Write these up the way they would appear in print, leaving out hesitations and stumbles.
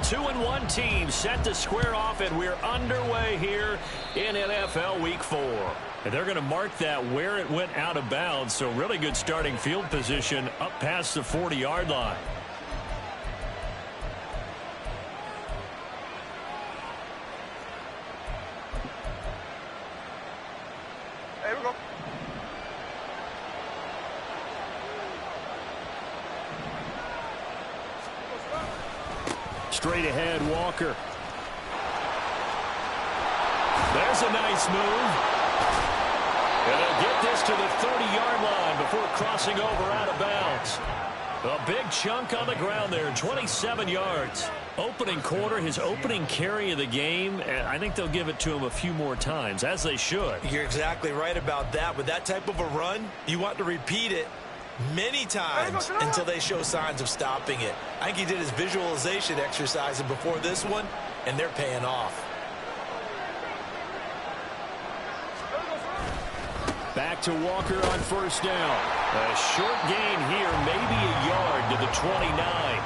2-1 team set to square off, and we're underway here in NFL Week 4. And they're going to mark that where it went out of bounds, so really good starting field position up past the 40-yard line. Here we go. Straight ahead, Walker. There's a nice move. And they'll get this to the 30-yard line before crossing over out of bounds. A big chunk on the ground there, 27 yards. Opening quarter, his opening carry of the game, and I think they'll give it to him a few more times, as they should. You're exactly right about that. With that type of a run, you want to repeat it many times until they show signs of stopping it. I think he did his visualization exercises before this one, and they're paying off. Back to Walker on first down. A short gain here, maybe a yard to the 29.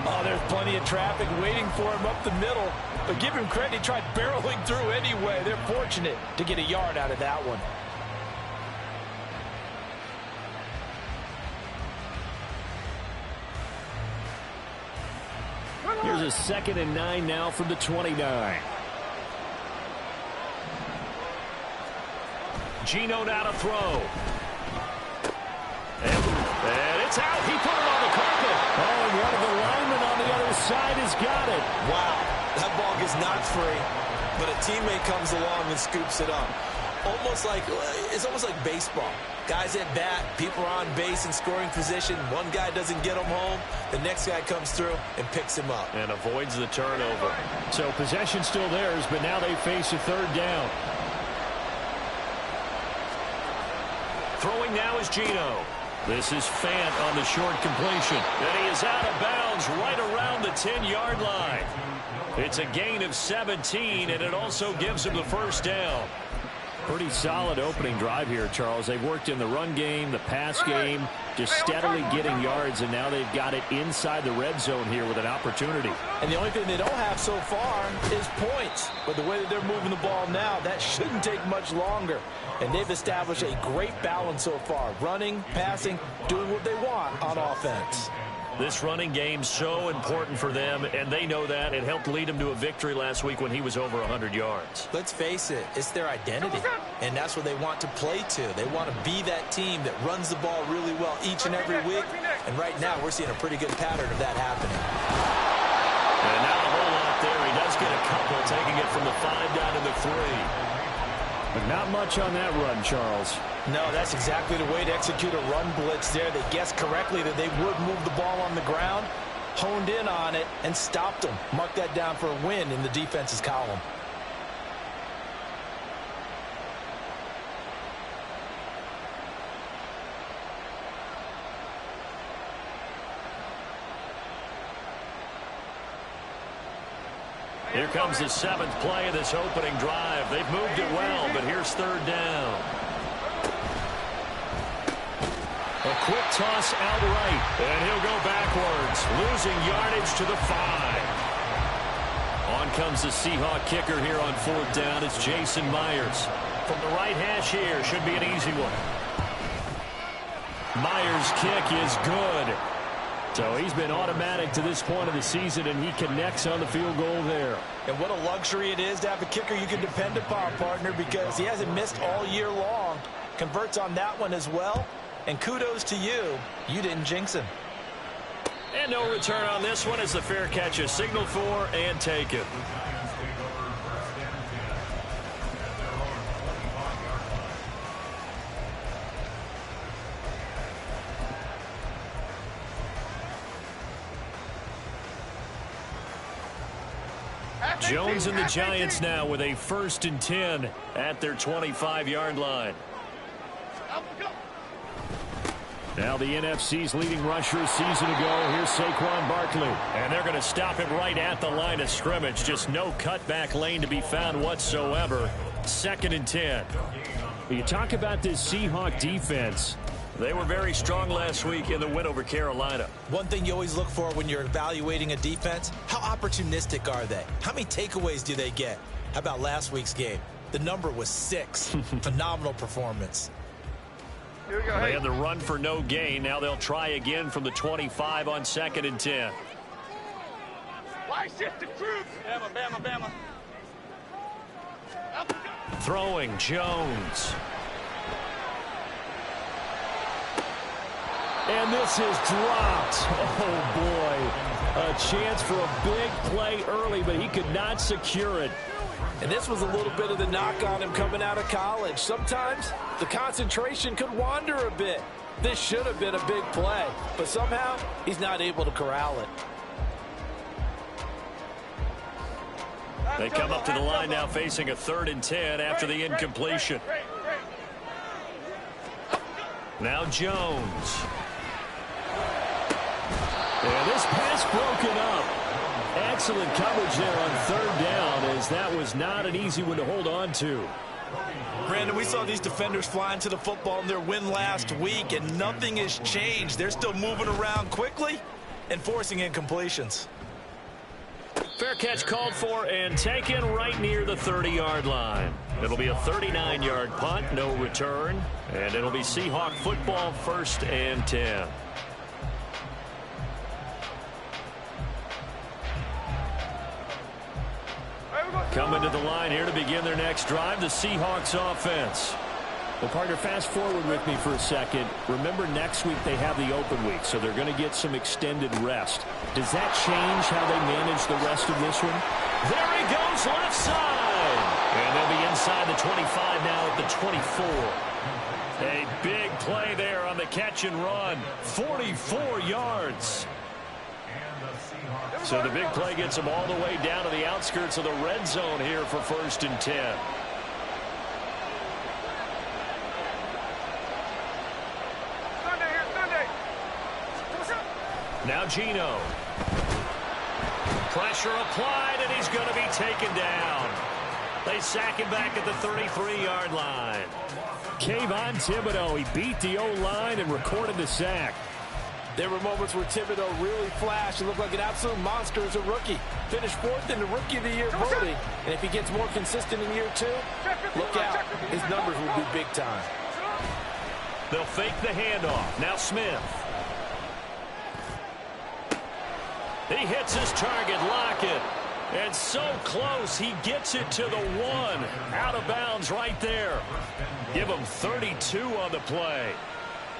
Oh, there's plenty of traffic waiting for him up the middle. But give him credit, he tried barreling through anyway. They're fortunate to get a yard out of that one. Here's a 2nd and 9 now from the 29. Geno now to throw. And it's out. He put it on the carpet. Oh, and one of the linemen on the other side has got it. Wow, that ball gets knocked free, but a teammate comes along and scoops it up. It's almost like baseball. Guys at bat, people are on base in scoring position. One guy doesn't get him home. The next guy comes through and picks him up. And avoids the turnover. So possession still theirs, but now they face a 3rd down. Throwing now is Geno. This is Fant on the short completion. And he is out of bounds right around the 10-yard line. It's a gain of 17, and it also gives him the 1st down. Pretty solid opening drive here, Charles. They've worked in the run game, the pass game, just steadily getting yards, and now they've got it inside the red zone here with an opportunity. And the only thing they don't have so far is points. But the way that they're moving the ball now, that shouldn't take much longer. And they've established a great balance so far. Running, passing, doing what they want on offense. This running game so important for them, and they know that. It helped lead them to a victory last week when he was over 100 yards. Let's face it, it's their identity, and that's what they want to play to. They want to be that team that runs the ball really well each and every week, and right now we're seeing a pretty good pattern of that happening. And not a whole lot there. He does get a couple, taking it from the 5 down to the 3. But not much on that run, Charles. No, that's exactly the way to execute a run blitz there. They guessed correctly that they would move the ball on the ground, honed in on it, and stopped them. Mark that down for a win in the defense's column. Here comes the 7th play of this opening drive. They've moved it well, but here's 3rd down. A quick toss out right, and he'll go backwards, losing yardage to the 5. On comes the Seahawk kicker here on 4th down. It's Jason Myers. From the right hash here, should be an easy one. Myers' kick is good. So he's been automatic to this point of the season, and he connects on the field goal there. And what a luxury it is to have a kicker you can depend upon, partner, because he hasn't missed all year long. Converts on that one as well. And kudos to you. You didn't jinx him. And no return on this one as the fair catch is signaled for and taken. Jones and the Giants now with a 1st and 10 at their 25-yard line. Now the NFC's leading rusher a season ago. Here's Saquon Barkley. And they're going to stop him right at the line of scrimmage. Just no cutback lane to be found whatsoever. 2nd and 10. You talk about this Seahawk defense. They were very strong last week in the win over Carolina. One thing you always look for when you're evaluating a defense, how opportunistic are they? How many takeaways do they get? How about last week's game? The number was 6. Phenomenal performance. Here we go. They had the run for no gain. Now they'll try again from the 25 on 2nd and 10. Why shift the troops? Bama, Bama, Bama. Throwing Jones. And this is dropped. Oh, boy. A chance for a big play early, but he could not secure it. And this was a little bit of the knock on him coming out of college. Sometimes the concentration could wander a bit. This should have been a big play, but somehow he's not able to corral it. They come up to the line now facing a 3rd and 10 after the incompletion. Now Jones. And this pass broken up. Excellent coverage there on 3rd down, as that was not an easy one to hold on to. Brandon, we saw these defenders flying to the football in their win last week, and nothing has changed. They're still moving around quickly and forcing incompletions. Fair catch called for and taken right near the 30-yard line. It'll be a 39-yard punt, no return, and it'll be Seahawk football 1st and 10. Coming to the line here to begin their next drive, the Seahawks offense. Well, partner, fast forward with me for a second. Remember, next week they have the open week, so they're going to get some extended rest. Does that change how they manage the rest of this one? There he goes, left side. And they'll be inside the 25 now at the 24. A big play there on the catch and run. 44 yards. So the big play gets them all the way down to the outskirts of the red zone here for 1st and 10. Now Geno. Pressure applied, and he's going to be taken down. They sack him back at the 33-yard line. Kayvon Thibodeau, he beat the O-line and recorded the sack. There were moments where Thibodeau really flashed and looked like an absolute monster as a rookie. Finished 4th in the Rookie of the Year voting. And if he gets more consistent in year 2, look out. His numbers will be big time. They'll fake the handoff. Now Smith. He hits his target, Lockett. And so close, he gets it to the 1. Out of bounds right there. Give him 32 on the play.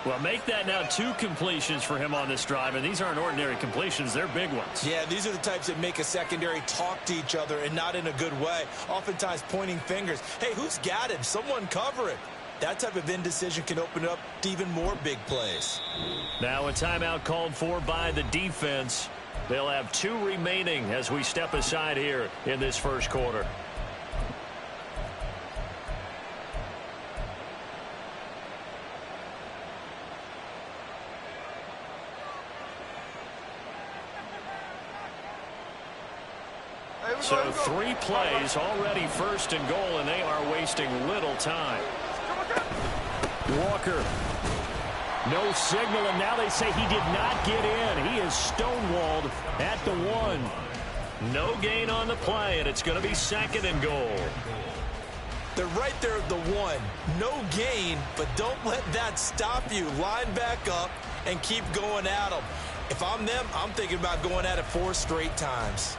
Well, make that now 2 completions for him on this drive, and these aren't ordinary completions. They're big ones. Yeah, these are the types that make a secondary talk to each other and not in a good way. Oftentimes pointing fingers. Hey, who's got him? Someone cover it. That type of indecision can open up to even more big plays. Now a timeout called for by the defense. They'll have 2 remaining as we step aside here in this first quarter. So 3 plays already 1st and goal, and they are wasting little time. Walker. No signal, and now they say he did not get in. He is stonewalled at the 1. No gain on the play, and it's going to be 2nd and goal. They're right there at the 1. No gain, but don't let that stop you. Line back up and keep going at them. If I'm them, I'm thinking about going at it 4 straight times.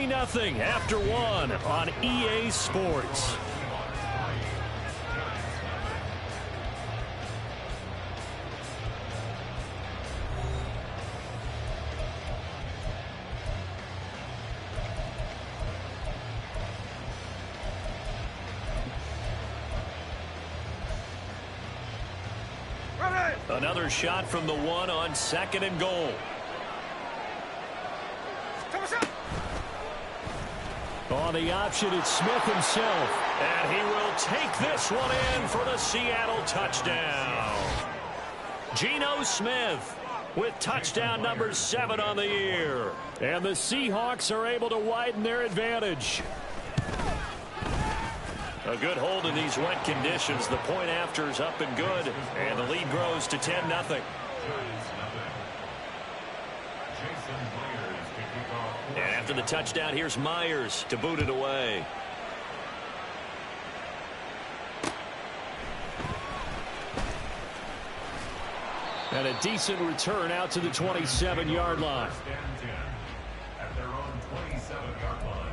Nothing after 1 on EA Sports. Another shot from the 1 on 2nd and goal. On the option, it's Smith himself. And he will take this one in for the Seattle touchdown. Geno Smith with touchdown number 7 on the year. And the Seahawks are able to widen their advantage. A good hold in these wet conditions. The point after is up and good. And the lead grows to 10-0. And after the touchdown, here's Myers to boot it away. And a decent return out to the 27-yard line. At their own 27-yard line.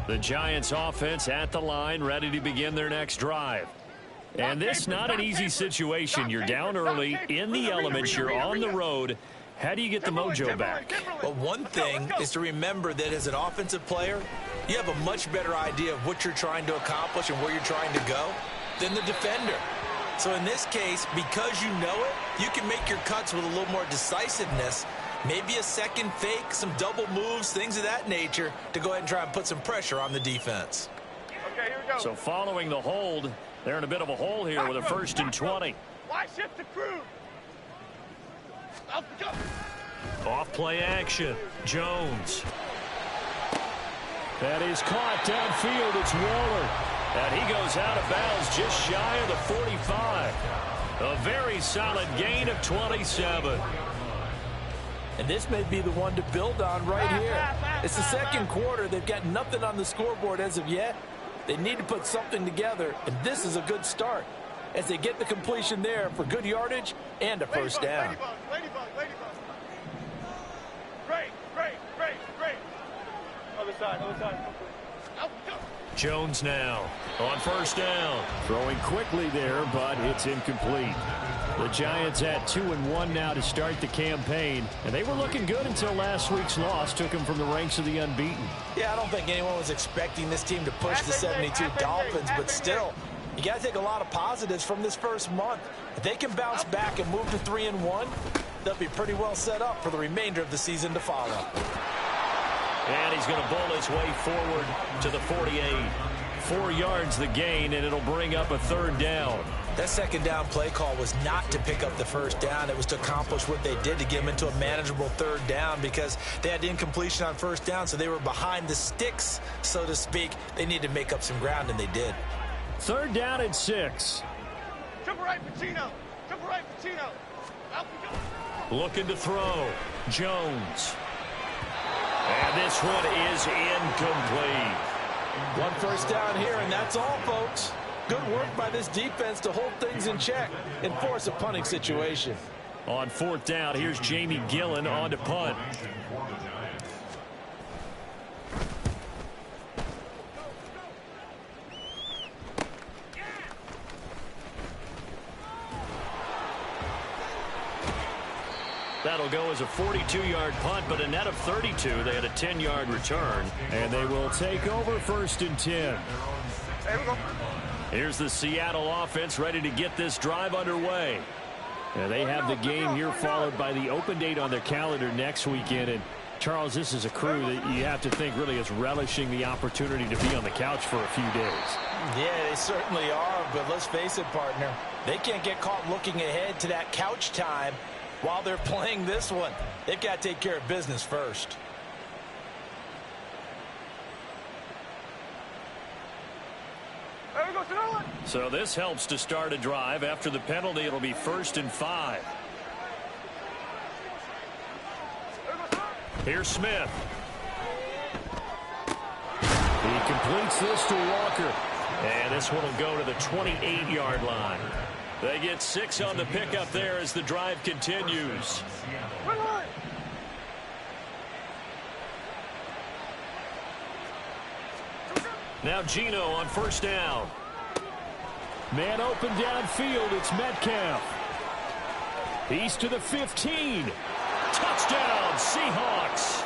The Giants offense at the line, ready to begin their next drive. And this not an easy situation. You're down early, in the elements, you're on the road. How do you get the mojo back? Well, one thing is to remember that as an offensive player, you have a much better idea of what you're trying to accomplish and where you're trying to go than the defender. So in this case, because you know it, you can make your cuts with a little more decisiveness. Maybe a second fake, some double moves, things of that nature to go ahead and try and put some pressure on the defense. Okay, here we go. So following the hold, they're in a bit of a hole here with a 1st and 20. Why shift the crew? Up, go. Off play action. Jones. That is caught downfield. It's Waller. And he goes out of bounds just shy of the 45. A very solid gain of 27. And this may be the one to build on right here. It's the second quarter. They've got nothing on the scoreboard as of yet. They need to put something together, and this is a good start as they get the completion there for good yardage and a first down. Ladybug. Great. Other side. Out, go. Jones now on 1st down. Throwing quickly there, but it's incomplete. The Giants at 2-1 now to start the campaign, and they were looking good until last week's loss took them from the ranks of the unbeaten. Yeah, I don't think anyone was expecting this team to push the 72 Dolphins, but still, you got to take a lot of positives from this first month. If they can bounce back and move to 3-1, they'll be pretty well set up for the remainder of the season to follow. And he's going to bowl his way forward to the 48. 4 yards the gain, and it'll bring up a 3rd down. That second down play call was not to pick up the first down. It was to accomplish what they did to get them into a manageable 3rd down because they had incompletion on 1st down, so they were behind the sticks, so to speak. They needed to make up some ground, and they did. 3rd down and 6. Triple right for Geno. Out we go. Looking to throw. Jones. And this one is incomplete. 1 first down here, and that's all, folks. Good work by this defense to hold things in check and force a punting situation. On 4th down, here's Jamie Gillen on to punt. That'll go as a 42-yard punt, but a net of 32. They had a 10-yard return, and they will take over 1st and 10. There we go. Here's the Seattle offense ready to get this drive underway. And they have the game here followed by the open date on their calendar next weekend. And Charles, this is a crew that you have to think really is relishing the opportunity to be on the couch for a few days. Yeah, they certainly are, but let's face it, partner. They can't get caught looking ahead to that couch time while they're playing this one. They've got to take care of business first. There we go, Sonoma. So this helps to start a drive. After the penalty, it'll be 1st and 5. Here's Smith. He completes this to Walker. And this one will go to the 28-yard line. They get 6 on the pickup there as the drive continues. Now Geno on 1st down. Man open downfield. It's Metcalf. He's to the 15. Touchdown, Seahawks.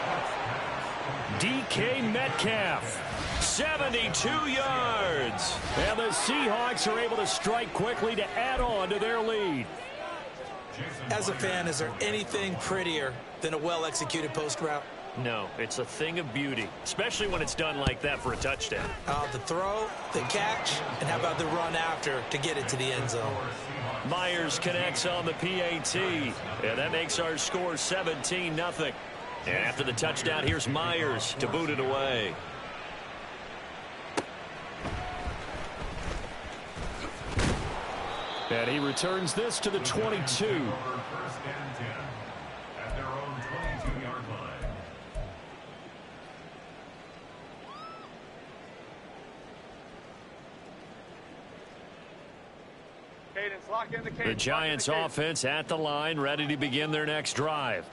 DK Metcalf. 72 yards. And the Seahawks are able to strike quickly to add on to their lead. As a fan, is there anything prettier than a well-executed post route? No, it's a thing of beauty, especially when it's done like that for a touchdown. The throw, the catch, and how about the run after to get it to the end zone? Myers connects on the PAT, and that makes our score 17-0. And after the touchdown, here's Myers to boot it away. And he returns this to the 22. First and 10 at their own 22-yard line. Cadence, lock in the cadence. The Giants offense at the line, ready to begin their next drive.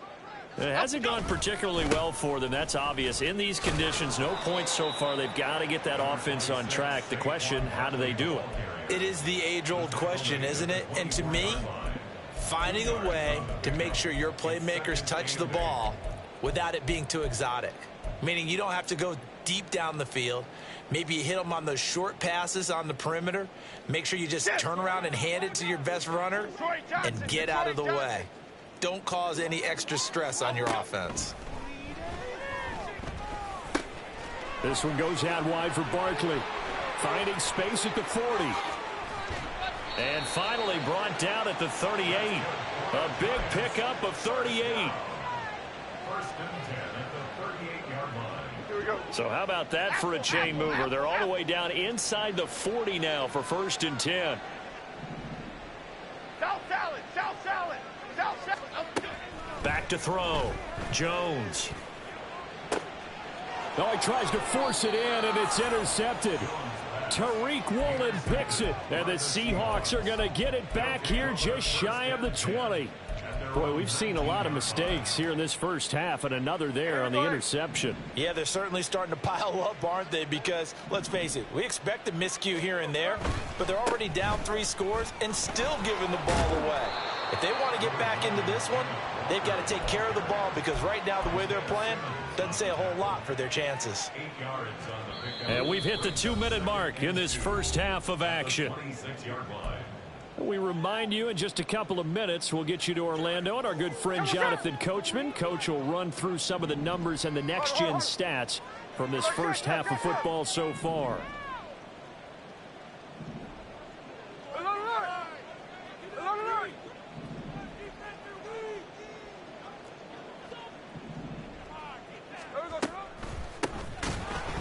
It hasn't gone particularly well for them, that's obvious. In these conditions, no points so far. They've got to get that offense on track. The question, how do they do it? It is the age-old question, isn't it? And to me, finding a way to make sure your playmakers touch the ball without it being too exotic. Meaning you don't have to go deep down the field. Maybe you hit them on those short passes on the perimeter. Make sure you just turn around and hand it to your best runner and get out of the way. Don't cause any extra stress on your offense. This one goes out wide for Barkley. Finding space at the 40. And finally brought down at the 38. A big pickup of 38. First and 10 at the 38-yard line. Here we go. So how about that for a chain mover? They're all the way down inside the 40 now for first and 10. South salad, south salad, south salad. Back to throw. Jones. Oh, he tries to force it in, and it's intercepted. Tariq Woolen picks it, and the Seahawks are going to get it back here just shy of the 20. Boy, we've seen a lot of mistakes here in this first half, and another there on the interception. Yeah, they're certainly starting to pile up, aren't they? Because, let's face it, we expect a miscue here and there, but they're already down 3 scores and still giving the ball away. If they want to get back into this one, they've got to take care of the ball, because right now the way they're playing doesn't say a whole lot for their chances. 8 yards on the pickup. And we've hit the 2-minute mark in this first half of action. 26-yard line. We remind you in just a couple of minutes, we'll get you to Orlando and our good friend Jonathan Coachman. Coach will run through some of the numbers and the next-gen stats from this first half of football so far.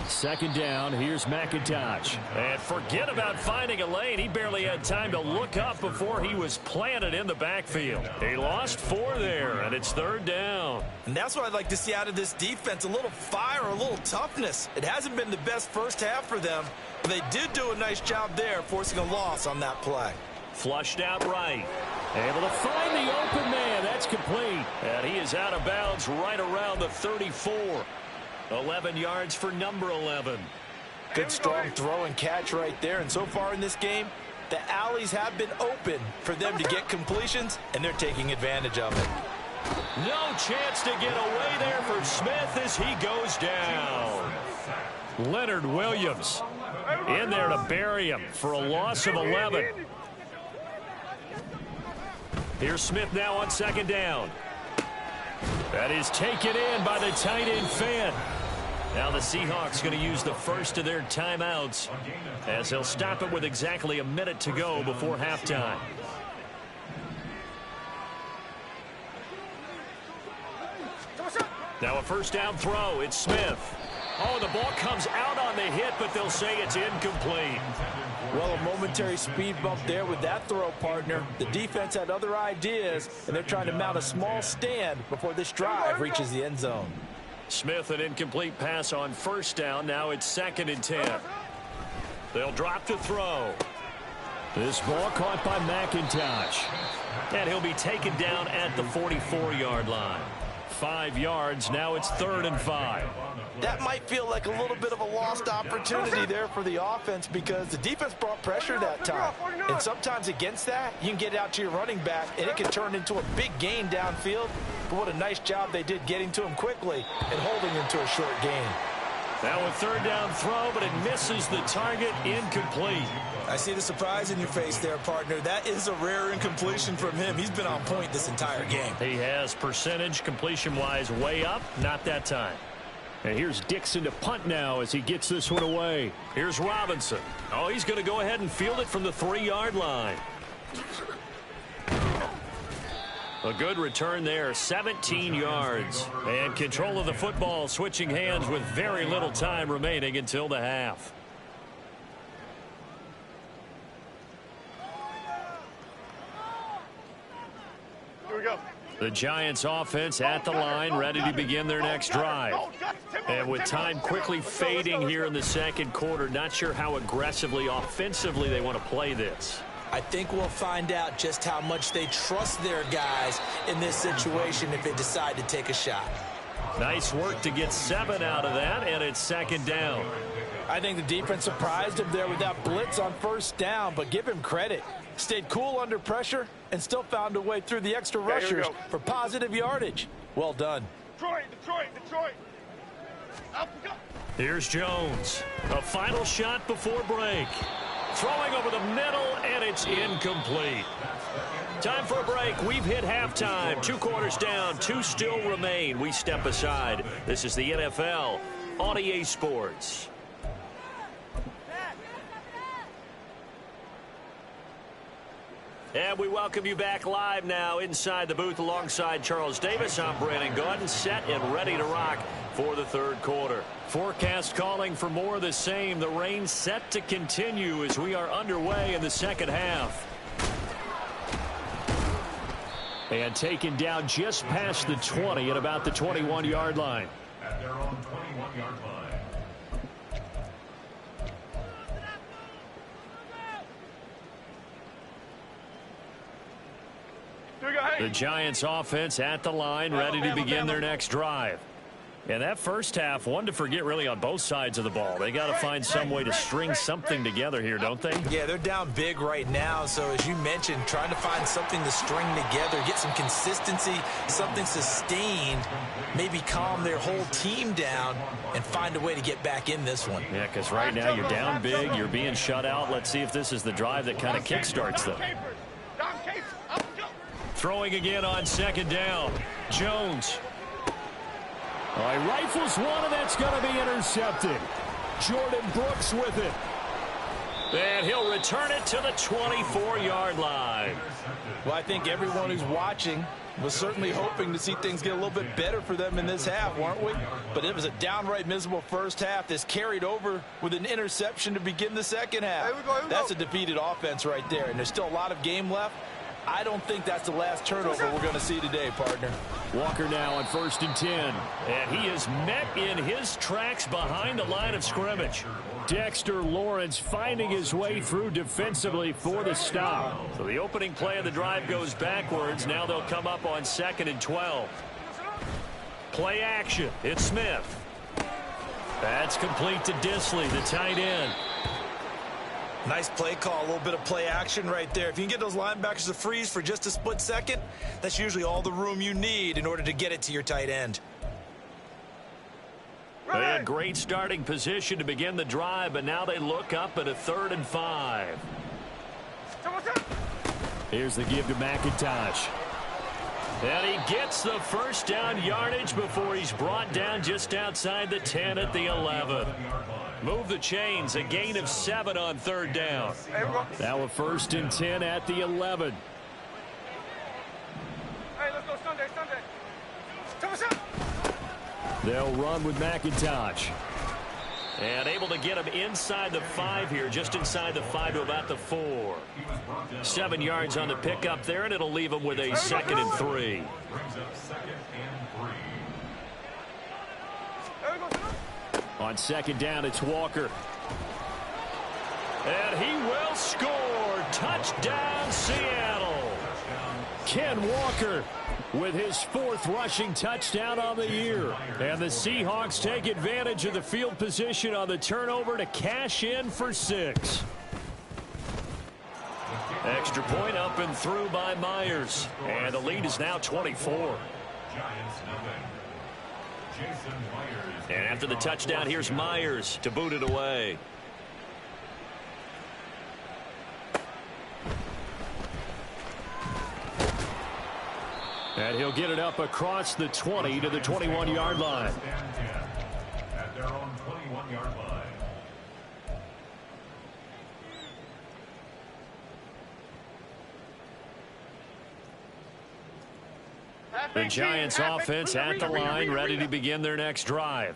Second down, here's McIntosh. And forget about finding a lane. He barely had time to look up before he was planted in the backfield. He lost 4 there, and it's third down. And that's what I'd like to see out of this defense, a little fire, a little toughness. It hasn't been the best first half for them, but they did do a nice job there, forcing a loss on that play. Flushed out right. Able to find the open man. That's complete. And he is out of bounds right around the 34. 11 yards for number 11. Good strong throw and catch right there. And so far in this game, the alleys have been open for them to get completions, and they're taking advantage of it. No chance to get away there for Smith as he goes down. Leonard Williams in there to bury him for a loss of 11. Here's Smith now on second down. That is taken in by the tight end Fant. Now the Seahawks going to use the first of their timeouts as they'll stop it with exactly a minute to go before halftime. Now a first down throw. It's Smith. Oh, the ball comes out on the hit, but they'll say it's incomplete. Well, a momentary speed bump there with that throw, partner. The defense had other ideas, and they're trying to mount a small stand before this drive reaches the end zone. Smith, an incomplete pass on first down. Now it's 2nd and 10. They'll drop to throw. This ball caught by McIntosh. And he'll be taken down at the 44-yard line. 5 yards. Now it's 3rd and 5. That might feel like a little bit of a lost opportunity there for the offense because the defense brought pressure that time. And sometimes against that, you can get out to your running back, and it can turn into a big gain downfield. But what a nice job they did getting to him quickly and holding him to a short gain. Now a third down throw, but it misses the target, incomplete. I see the surprise in your face there, partner. That is a rare incompletion from him. He's been on point this entire game. He has percentage completion-wise way up, not that time. And here's Dixon to punt now as he gets this one away. Here's Robinson. Oh, he's going to go ahead and field it from the 3-yard line. A good return there, 17 yards. And control of the football, switching hands with very little time remaining until the half. Here we go. The Giants offense at the line, ready to begin their next drive. And with time quickly fading here in the second quarter, not sure how aggressively, offensively they want to play this. I think we'll find out just how much they trust their guys in this situation if they decide to take a shot. Nice work to get 7 out of that, and it's second down. I think the defense surprised him there with that blitz on first down, but give him credit. Stayed cool under pressure and still found a way through the extra rushers for positive yardage. Well done. Detroit. Up we go. Here's Jones. A final shot before break. Throwing over the middle, and it's incomplete. Time for a break. We've hit halftime. 2 quarters down, 2 still remain. We step aside. This is the NFL on EA Sports. And we welcome you back live now inside the booth alongside Charles Davis. I'm Brandon Gordon, set and ready to rock for the third quarter. Forecast calling for more of the same. The rain set to continue as we are underway in the second half. And taken down just past the 20 at about the 21-yard line. At their own 21-yard line. The Giants offense at the line, ready to begin their next drive. And that first half, one to forget really on both sides of the ball. They got to find some way to string something together here, don't they? Yeah, they're down big right now. So as you mentioned, trying to find something to string together, get some consistency, something sustained, maybe calm their whole team down and find a way to get back in this one. Yeah, because right now you're down big, you're being shut out. Let's see if this is the drive that kind of kickstarts them. Throwing again on second down. Jones. All right, rifles one, and that's going to be intercepted. Jordan Brooks with it. And he'll return it to the 24-yard line. Well, I think everyone who's watching was certainly hoping to see things get a little bit better for them in this half, weren't we? But it was a downright miserable first half. This carried over with an interception to begin the second half. Here we go. That's a defeated offense right there, and there's still a lot of game left. I don't think that's the last turnover we're going to see today, partner. Walker now on 1st and 10. And he is met in his tracks behind the line of scrimmage. Dexter Lawrence finding his way through defensively for the stop. So the opening play of the drive goes backwards. Now they'll come up on 2nd and 12. Play action. It's Smith. That's complete to Disley, the tight end. Nice play call, a little bit of play action right there. If you can get those linebackers to freeze for just a split second, that's usually all the room you need in order to get it to your tight end. They had great starting position to begin the drive, but now they look up at a 3rd and 5. Here's the give to McIntosh. And he gets the first down yardage before he's brought down just outside the 10 at the 11. Move the chains, a gain of 7 on 3rd down. Now a 1st and 10 at the 11. Hey, let's go Sunday. They'll run with McIntosh. And able to get him inside the 5 here, just inside the 5 to about the 4. 7 yards on the pickup there, and it'll leave him with a 2nd and 3. On 2nd down, it's Walker. And he will score. Touchdown, Seattle. Ken Walker with his 4th rushing touchdown on the year. And the Seahawks take advantage of the field position on the turnover to cash in for 6. Extra point up and through by Myers. And the lead is now 24. And after the touchdown, here's Myers to boot it away. And he'll get it up across the 20 to the 21-yard line. At their own 21-yard line. The Giants offense at the line, ready to begin their next drive.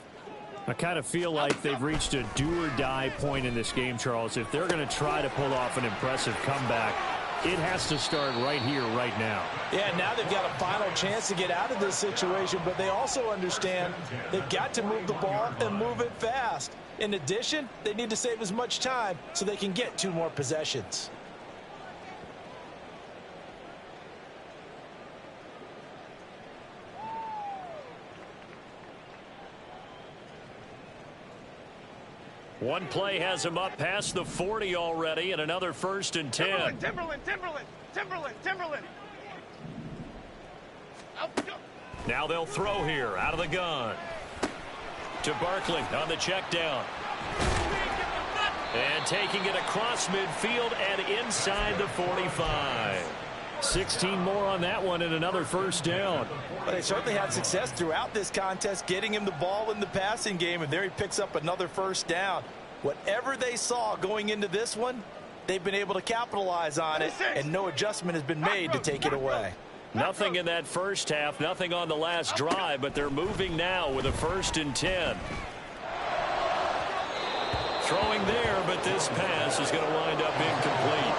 I kind of feel like they've reached a do-or-die point in this game, Charles. If they're going to try to pull off an impressive comeback, it has to start right here, right now. Yeah, now they've got a final chance to get out of this situation, but they also understand they've got to move the ball and move it fast. In addition, they need to save as much time so they can get 2 more possessions. One play has him up past the 40 already, and another 1st and 10. Timberland. Now they'll throw here out of the gun. To Barkley on the check down. And taking it across midfield and inside the 45. 16 more on that one and another 1st down. But they certainly had success throughout this contest getting him the ball in the passing game, and there he picks up another 1st down. Whatever they saw going into this one, they've been able to capitalize on it, and no adjustment has been made to take it away. Nothing in that first half, nothing on the last drive, but they're moving now with a 1st and 10. Throwing there, but this pass is going to wind up incomplete.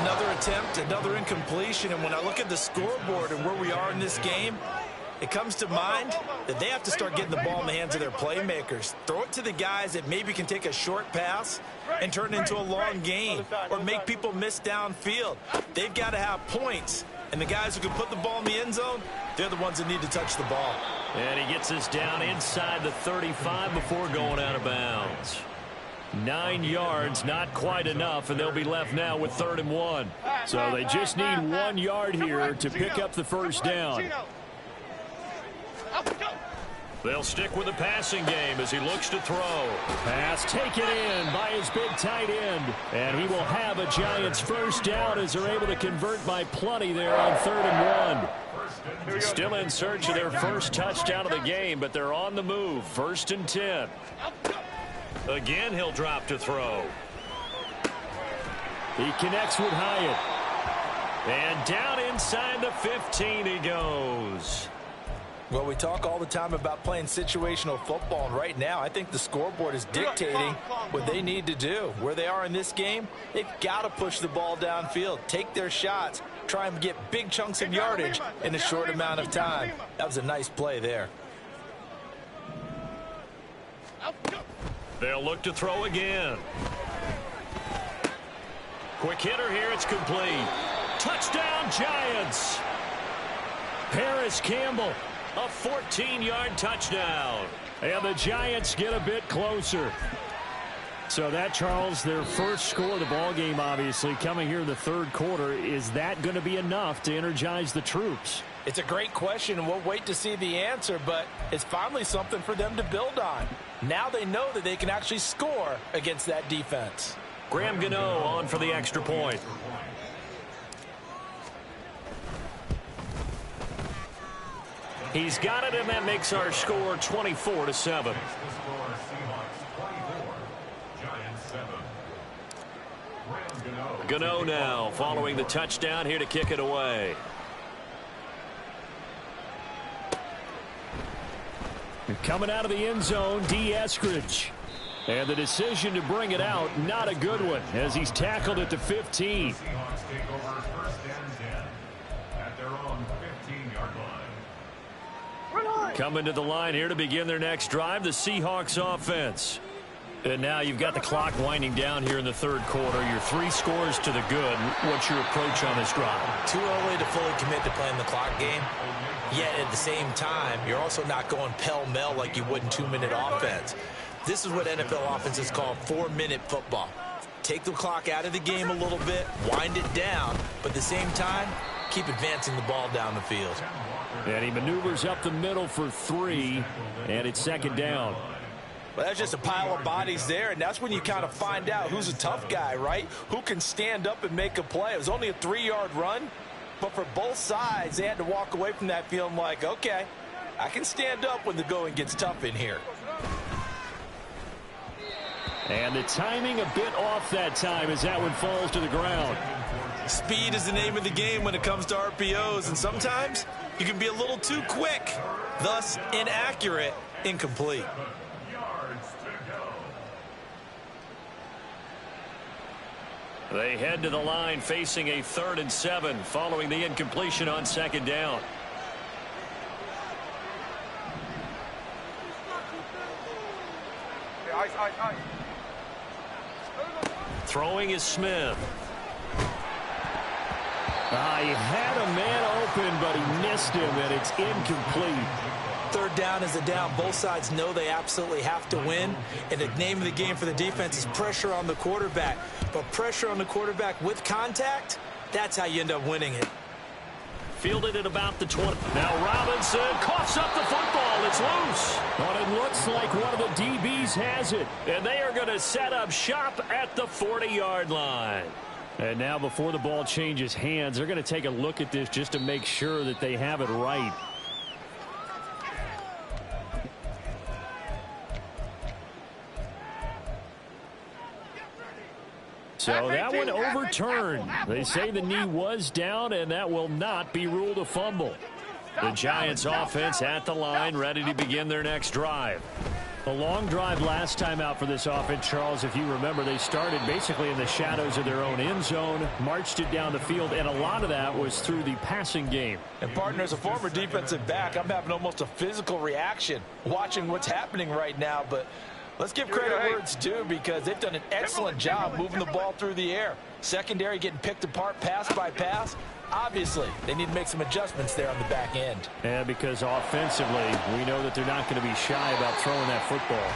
Another attempt, another incompletion, and when I look at the scoreboard and where we are in this game, it comes to mind that they have to start getting the ball in the hands of their playmakers. Throw it to the guys that maybe can take a short pass and turn it into a long gain or make people miss downfield. They've got to have points, and the guys who can put the ball in the end zone, they're the ones that need to touch the ball. And he gets us down inside the 35 before going out of bounds. 9 yards, not quite enough, and they'll be left now with 3rd and 1. So they just need 1 yard here to pick up the 1st down. They'll stick with the passing game as he looks to throw. Pass taken in by his big tight end. And he will have a Giants 1st down as they're able to convert by plenty there on 3rd and 1. Still in search of their first touchdown of the game, but they're on the move. 1st and 10. Again, he'll drop to throw. He connects with Hyatt. And down inside the 15 he goes. Well, we talk all the time about playing situational football, and right now I think the scoreboard is dictating what they need to do. Where they are in this game, they've got to push the ball downfield, take their shots, try and get big chunks of yardage in a short amount of time. That was a nice play there. They'll look to throw again. Quick hitter here, it's complete. Touchdown, Giants! Paris Campbell, a 14-yard touchdown. And the Giants get a bit closer. So that, Charles, their first score of the ball game, obviously, coming here in the 3rd quarter. Is that going to be enough to energize the troops? It's a great question, and we'll wait to see the answer, but it's finally something for them to build on. Now they know that they can actually score against that defense. Graham Gano on for the extra point. He's got it, and that makes our score 24-7. Gano now following the touchdown here to kick it away. Coming out of the end zone, D. Eskridge. And the decision to bring it out, not a good one, as he's tackled at the 15. Seahawks take over 1st and 10 at their own 15-yard line. Coming to the line here to begin their next drive, the Seahawks offense. And now you've got the clock winding down here in the 3rd quarter. Your 3 scores to the good. What's your approach on this drive? Too early to fully commit to playing the clock game. Yet at the same time, you're also not going pell-mell like you would in 2-minute offense. This is what NFL offenses call 4-minute football. Take the clock out of the game a little bit, wind it down, but at the same time, keep advancing the ball down the field. And he maneuvers up the middle for 3, and it's second down. Well, that's just a pile of bodies there, and that's when you kind of find out who's a tough guy, right? Who can stand up and make a play. It was only a 3-yard run, but for both sides, they had to walk away from that feeling like, okay, I can stand up when the going gets tough in here. And the timing a bit off that time as that one falls to the ground. Speed is the name of the game when it comes to RPOs, and sometimes you can be a little too quick, thus inaccurate, incomplete. They head to the line facing a 3rd and 7 following the incompletion on second down. Throwing is Smith. He had a man open, but he missed him, and it's incomplete. 3rd down is a down. Both sides know they absolutely have to win, and the name of the game for the defense is pressure on the quarterback. But pressure on the quarterback with contact, that's how you end up winning it. Fielded at about the 20. Now Robinson coughs up the football. It's loose. But it looks like one of the DBs has it. And they are going to set up shop at the 40-yard line. And now before the ball changes hands, they're going to take a look at this just to make sure that they have it right. So that one overturned. They say the knee was down, and that will not be ruled a fumble. The Giants offense at the line, ready to begin their next drive. A long drive last time out for this offense, Charles. If you remember, they started basically in the shadows of their own end zone, marched it down the field, and a lot of that was through the passing game. And, partner, as a former defensive back, I'm having almost a physical reaction watching what's happening right now. But let's give credit where it's due, because they've done an excellent job moving the ball through the air. Secondary getting picked apart pass by pass. Obviously, they need to make some adjustments there on the back end. And because offensively, we know that they're not going to be shy about throwing that football.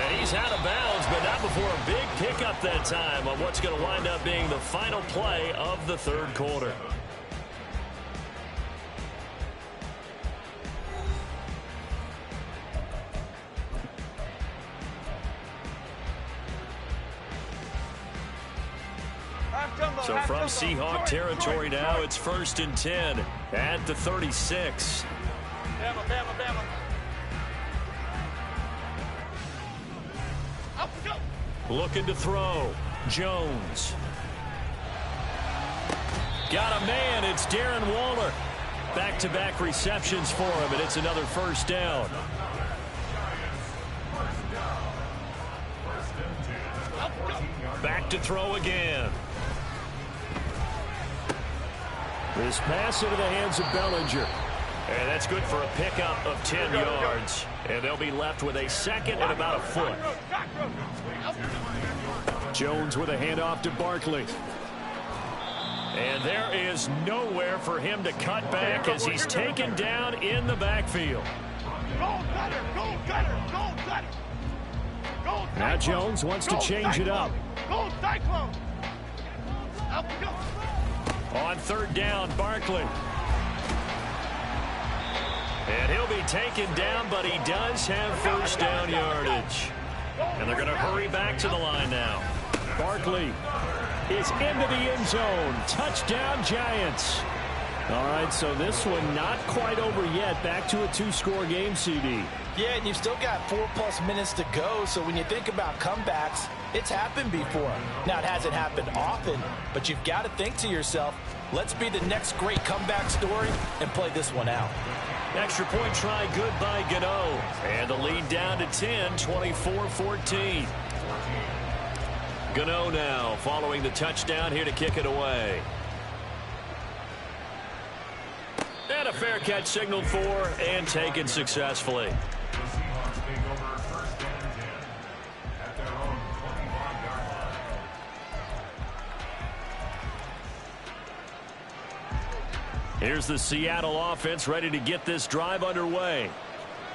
And he's out of bounds, but not before a big pickup that time on what's going to wind up being the final play of the 3rd quarter. So from Seahawk territory now, it's 1st and 10 at the 36. Looking to throw. Jones. Got a man. It's Darren Waller. Back-to-back receptions for him, and it's another 1st down. Back to throw again. This pass into the hands of Bellinger. And that's good for a pickup of 10 yards. And they'll be left with a 2nd and about a foot. Jones with a handoff to Barkley. And there is nowhere for him to cut back as he's taken down in the backfield. Now Jones wants to change it up. On 3rd down, Barkley. And he'll be taken down, but he does have 1st down yardage. And they're going to hurry back to the line now. Barkley is into the end zone. Touchdown, Giants. All right, so this one not quite over yet. Back to a 2-score game, CD. Yeah, and you've still got 4+ minutes to go, so when you think about comebacks, it's happened before. Now, it hasn't happened often, but you've got to think to yourself, let's be the next great comeback story and play this one out. Extra point try good by Gano. And the lead down to 10, 24-14. Gano now following the touchdown here to kick it away. And a fair catch signaled for and taken successfully. Here's the Seattle offense ready to get this drive underway.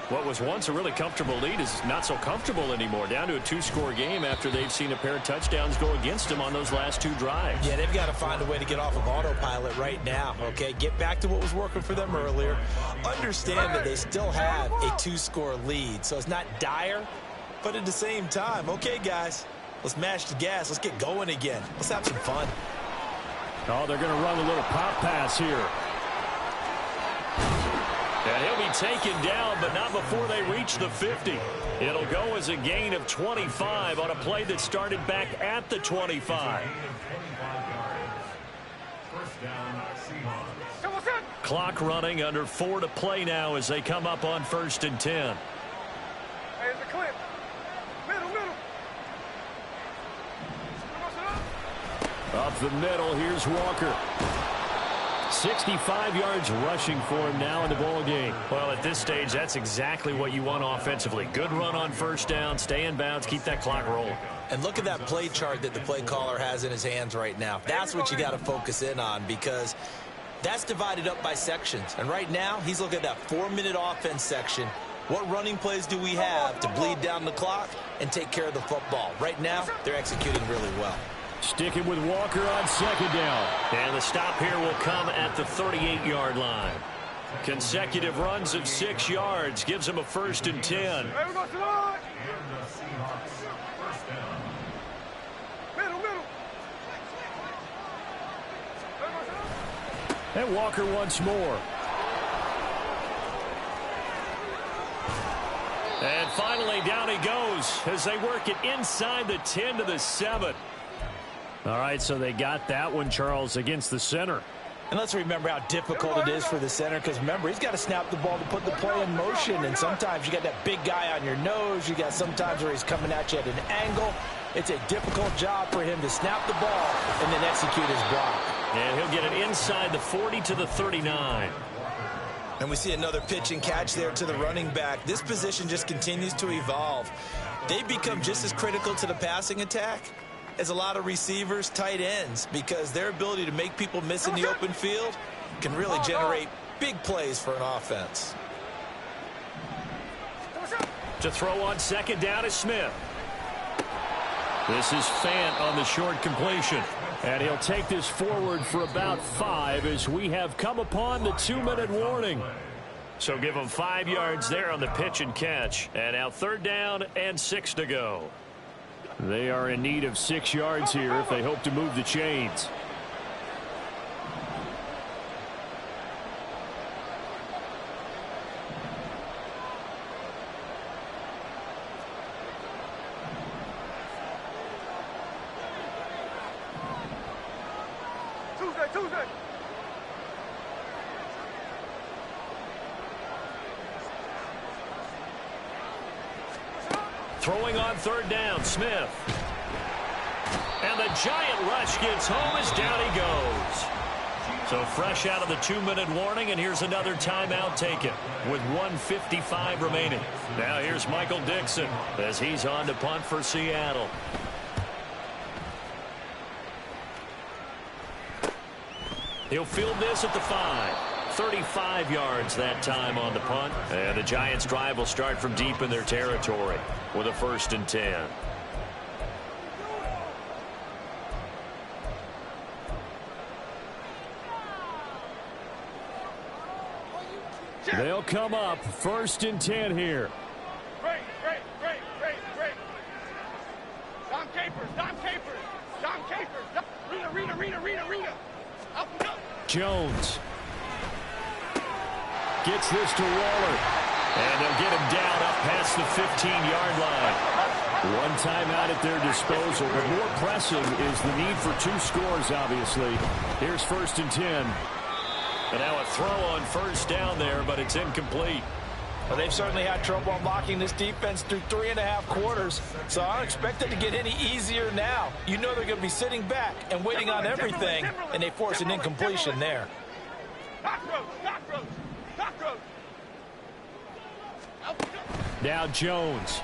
What was once a really comfortable lead is not so comfortable anymore. Down to a 2-score game after they've seen a pair of touchdowns go against them on those last 2 drives. Yeah, they've got to find a way to get off of autopilot right now, okay? Get back to what was working for them earlier. Understand that they still have a 2-score lead, so it's not dire, but at the same time, okay, guys, let's mash the gas. Let's get going again. Let's have some fun. Oh, they're going to run a little pop pass here. And he'll be taken down, but not before they reach the 50. It'll go as a gain of 25 on a play that started back at the 25. Clock running, under 4 to play now as they come up on 1st and 10. Hey, it's a clip. Middle. Up the middle, here's Walker. 65 yards rushing for him now in the ball game. Well, at this stage, that's exactly what you want offensively. Good run on 1st down, stay in bounds, keep that clock rolling. And look at that play chart that the play caller has in his hands right now. That's what you got to focus in on, because that's divided up by sections. And right now, he's looking at that 4-minute offense section. What running plays do we have to bleed down the clock and take care of the football? Right now, they're executing really well. Sticking with Walker on 2nd down. And the stop here will come at the 38-yard line. Consecutive runs of 6 yards gives him a 1st and 10. Hey, we're going to line. Middle. And Walker once more. And finally, down he goes as they work it inside the 10 to the 7. All right, so they got that one, Charles, against the center. And let's remember how difficult it is for the center, because remember, he's got to snap the ball to put the play in motion, and sometimes you got that big guy on your nose. You got sometimes where he's coming at you at an angle. It's a difficult job for him to snap the ball and then execute his block. And he'll get it inside the 40 to the 39. And we see another pitch and catch there to the running back. This position just continues to evolve. They become just as critical to the passing attack as a lot of receivers, tight ends, because their ability to make people miss in the open field can really generate big plays for an offense. To throw on 2nd down is Smith. This is Fant on the short completion. And he'll take this forward for about 5 as we have come upon the 2-minute warning. So give him 5 yards there on the pitch and catch. And now 3rd down and 6 to go. They are in need of 6 yards here if they hope to move the chains. Tuesday. Throwing on 3rd down, Smith. And the giant rush gets home as down he goes. So fresh out of the 2-minute warning, and here's another timeout taken with 1:55 remaining. Now here's Michael Dixon as he's on to punt for Seattle. He'll field this at the 5. 35 yards that time on the punt. And the Giants' drive will start from deep in their territory with a 1st and 10. They'll come up 1st and 10 here. Great. Dom Capers. Rita. Up and up. Jones gets this to Waller. And they'll get him down up past the 15-yard line. One timeout at their disposal, but more pressing is the need for 2 scores, obviously. Here's 1st and 10. And now a throw on 1st down there, but it's incomplete. Well, they've certainly had trouble unlocking this defense through 3.5 quarters, so I don't expect it to get any easier now. You know they're going to be sitting back and waiting on everything, and they force an incompletion there. Cockroach. Now Jones.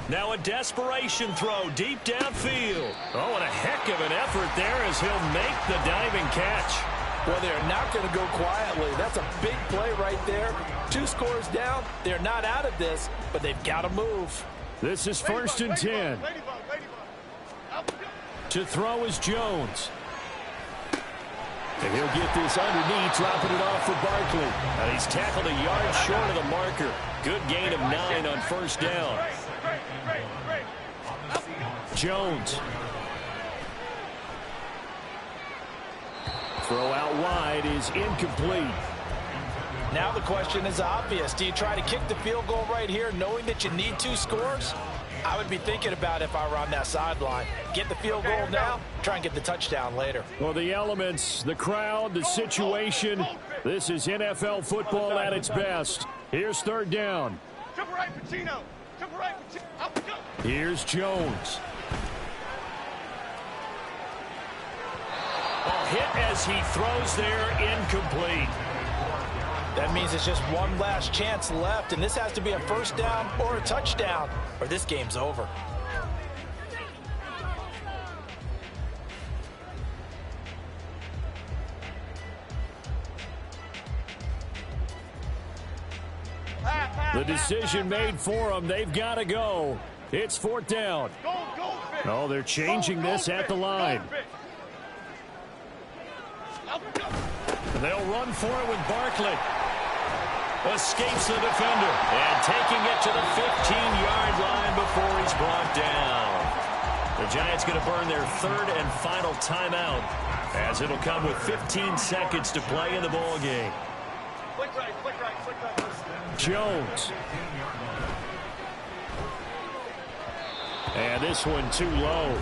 Now a desperation throw deep downfield. Oh, and a heck of an effort there as he'll make the diving catch. Well, they're not going to go quietly. That's a big play right there. 2 scores down. They're not out of this, but they've got to move. This is 1st and 10. To throw is Jones. And he'll get this underneath, dropping it off for Barkley. And he's tackled a yard short of the marker. Good gain of 9 on 1st down. Jones. Throw out wide is incomplete. Now the question is obvious. Do you try to kick the field goal right here knowing that you need 2 scores? I would be thinking about if I were on that sideline. Get the field goal now, try and get the touchdown later. Well, the elements, the crowd, the situation, this is NFL football at its best. Here's 3rd down. Here's Jones. Ball hit as he throws there, incomplete. That means it's just one last chance left, and this has to be a 1st down or a touchdown, or this game's over. The decision made for them. They've got to go. It's 4th down. Oh, they're changing this at the line. They'll run for it with Barkley. Escapes the defender. And taking it to the 15-yard line before he's brought down. The Giants going to burn their 3rd and final timeout, as it'll come with 15 seconds to play in the ball game. Jones. And this one too low.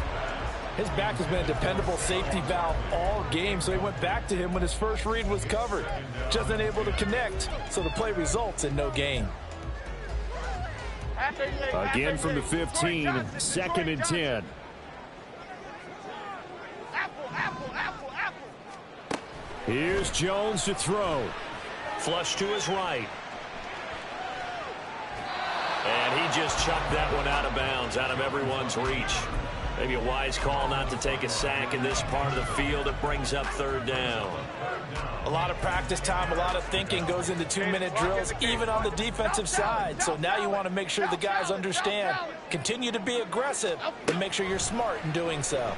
His back has been a dependable safety valve all game, so he went back to him when his first read was covered. Just unable to connect, so the play results in no gain. Again from the 15, 2nd and 10. Here's Jones to throw. Flush to his right. And he just chucked that one out of bounds, out of everyone's reach. Maybe a wise call not to take a sack in this part of the field. It brings up 3rd down. A lot of practice time, a lot of thinking goes into 2-minute drills, even on the defensive side. So now you want to make sure the guys understand. Continue to be aggressive, and make sure you're smart in doing so.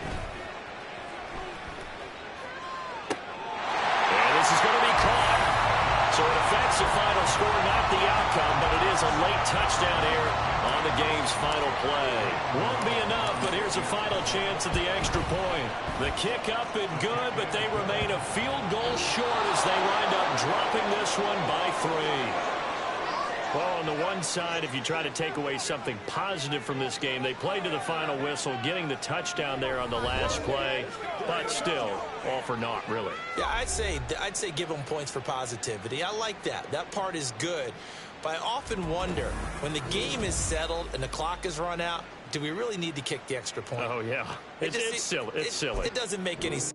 And this is going to be caught. So it affects the final score, not the outcome, but it is a late touchdown here on the game's final play. Won't be enough, but here's a final chance at the extra point. The kick up and good, but they remain a field goal short as they wind up dropping this one by 3. Well, on the one side, if you try to take away something positive from this game, they played to the final whistle, getting the touchdown there on the last play, but still, all for naught, really. Yeah, I'd say give them points for positivity. I like that. That part is good. But I often wonder, when the game is settled and the clock is run out, do we really need to kick the extra point? Oh, yeah. It's silly. It's silly. It doesn't make any sense.